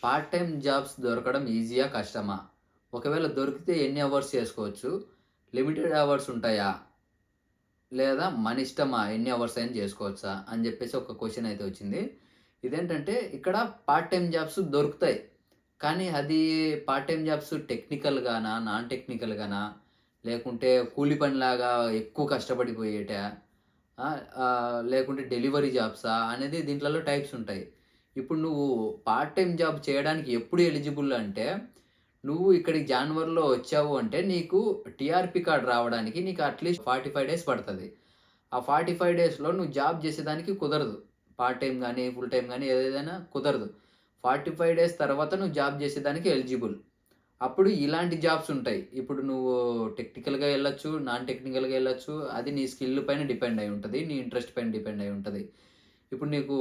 Part time jobs దొరకడం ఈజీయా? కష్టమా? ఒకవేళ దొరికితే ఎన్ని అవర్స్ చేసుకోవచ్చు? లిమిటెడ్ అవర్స్ ఉంటాయా? లేదా మన ఇష్టమా ఎన్ని అవర్స్ అయినా చేసుకోవచ్చా? అని జెప్పేసి ఒక క్వెషన్ అయితే వచ్చింది. ఇదేంటంటే ఇక్కడ పార్ట్ టైమ్ జాబ్స్ దొరుకుతాయి. కానీ అది పార్ట్ టైమ్ జాబ్స్ టెక్నికల్‌గానా? నాన్ టెక్నికల్‌గానా? లేకుంటే కూలి పనిలాగా ఎక్కువ కష్టపడిపోయేటా? లేకుంటే డెలివరీ జాబ్సా? అనేది దీంట్లలో టైప్స్ ఉంటాయి. ఇప్పుడు నువ్వు పార్ట్ టైమ్ జాబ్ చేయడానికి ఎప్పుడు ఎలిజిబుల్ అంటే, నువ్వు ఇక్కడికి జాన్వరిలో వచ్చావు అంటే, నీకు టీఆర్‌పీ కార్డ్ రావడానికి నీకు అట్‌లీస్ట్ 45 డేస్ పడతది. ఆ 45 డేస్‌లో నువ్వు జాబ్ చేసేదానికి కుదరదు. పార్ట్ టైమ్ గాని, ఫుల్ టైమ్ గాని ఏదైనా కుదరదు. 45 డేస్ తర్వాత నువ్వు జాబ్ చేసేదానికి ఎలిజిబుల్. అప్పుడు ఇలాంటి జాబ్స్ ఉంటాయి. ఇప్పుడు నువ్వు టెక్నికల్‌గా ఎళ్ళొచ్చు, నాన్ టెక్నికల్‌గా ఎళ్ళొచ్చు. అది నీ స్కిల్ పైన డిపెండ్ అయి ఉంటది. నీ ఇంట్రెస్ట్ పైన డిపెండ్ అయి ఉంటది. ఇప్పుడు నీకు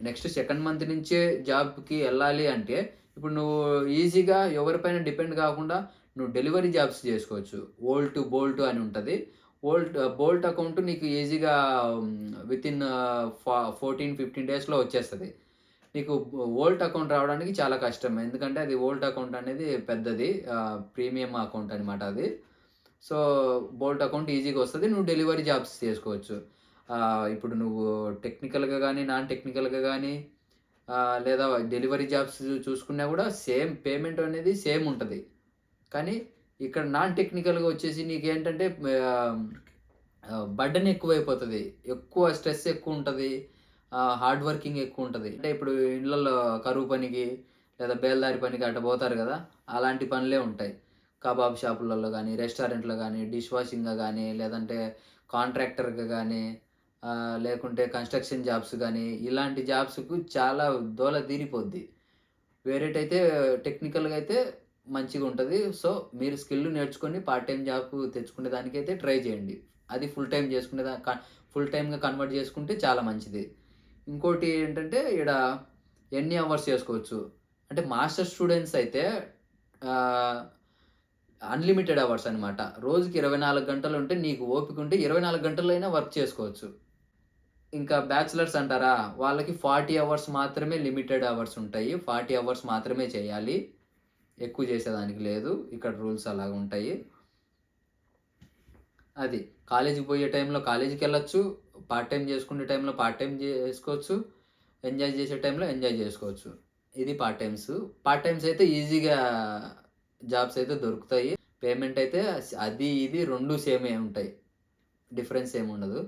నెక్స్ట్ సెకండ్ మంత్ నుంచే జాబ్‌కి ఎళ్ళాలి అంటే, ఇప్పుడు నువ్వు ఈజీగా ఎవరిపైన డిపెండ్ కాకుండా నువ్వు డెలివరీ జాబ్స్ చేసుకోవచ్చు. వోల్ట్, బోల్ట్ అని ఉంటది. బోల్ట్ అకౌంట్ నీకు ఈజీగా వితిన్ 14, 15 డేస్‌లో వచ్చేస్తది. నీకు వోల్ట్ అకౌంట్ రావడానికి చాలా కష్టం. ఎందుకంటే అది వోల్ట్ అకౌంట్ అనేది పెద్దది. ప్రీమియం అకౌంట్ అనమాట అది. సో, బోల్ట్ అకౌంట్ ఈజీగా వస్తది. నువ్వు డెలివరీ జాబ్స్ చేసుకోవచ్చు. ఇప్పుడు నువ్వు టెక్నికల్‌గా గాని, నాన్ టెక్నికల్‌గా గాని లేదా డెలివరీ జాబ్స్ చూసుకున్నా గూడా సేమ్ పేమెంట్ అనేది సేమ్ ఉంటది. కానీ ఇక్కడ నాన్ టెక్నికల్‌గా వచ్చేసి నీకేంటంటే బర్డెన్ ఎక్కువైపోతది. ఎక్కువ స్ట్రెస్ ఎక్కువుంటది. హార్డ్ వర్కింగ్ ఎక్కువుంటది. అంటే ఇప్పుడు ఇళ్ళల్లో కరువు పనికి లేదా బేల్దారి పనికి అట్ట పోతారు గదా! అలాంటి పనులే ఉంటాయి. కబాబ్ షాపులలో గానీ, రెస్టారెంట్‌లో గానీ, డిష్ వాషింగ్‌గా గానీ, లేదంటే కాంట్రాక్టర్‌గా గానీ, లేకుంటే కన్‌స్ట్రక్షన్ జాబ్స్ గానీ, ఇలాంటి జాబ్స్‌కు చాలా దోల తీరిపోద్ది. వేరేటైతే టెక్నికల్‌గా అయితే మంచిగుంటది. సో, మీరు స్కిల్ నేర్చుకొని పార్ట్ టైమ్ జాబ్ తెచ్చుకునే దానికైతే ట్రై చేయండి. అది ఫుల్ టైమ్ చేసుకునే దా క ఫుల్ టైమ్‌గా కన్వర్ట్ చేసుకుంటే చాలా మంచిది. ఇంకోటి ఏంటంటే ఈడ ఎన్ని అవర్స్ చేసుకోవచ్చు. అంటే మాస్టర్స్ స్టూడెంట్స్ అయితే ఆహ్, అన్‌లిమిటెడ్ అవర్స్ అనమాట. రోజుకి 24 గంటలుంటే నీకు ఓపికుంటే 24 గంటలైనా వర్క్ చేసుకోవచ్చు. ఇంకా బ్యాచిలర్స్ అంటారా? వాళ్ళకి 40 అవర్స్ మాత్రమే లిమిటెడ్ అవర్స్ ఉంటాయి. 40 అవర్స్ మాత్రమే చేయాలి. ఎక్కువ చేసేదానికి లేదు. ఇక్కడ రూల్స్ అలాగుంటాయి. అది. కాలేజీకి పోయే టైంలో కాలేజీకెళ్ళొచ్చు. పార్ట్ టైమ్ చేసుకునే టైంలో పార్ట్ టైమ్ చేసుకోవచ్చు. ఎంజాయ్ చేసే టైంలో ఎంజాయ్ చేసుకోవచ్చు. ఇది పార్ట్ టైమ్స్. పార్ట్ టైమ్స్ అయితే ఈజీగా జాబ్స్ అయితే దొరుకుతాయి. పేమెంట్ అయితే అది ఇది 2 సేమే ఉంటాయి. డిఫరెన్స్ ఏముండదు.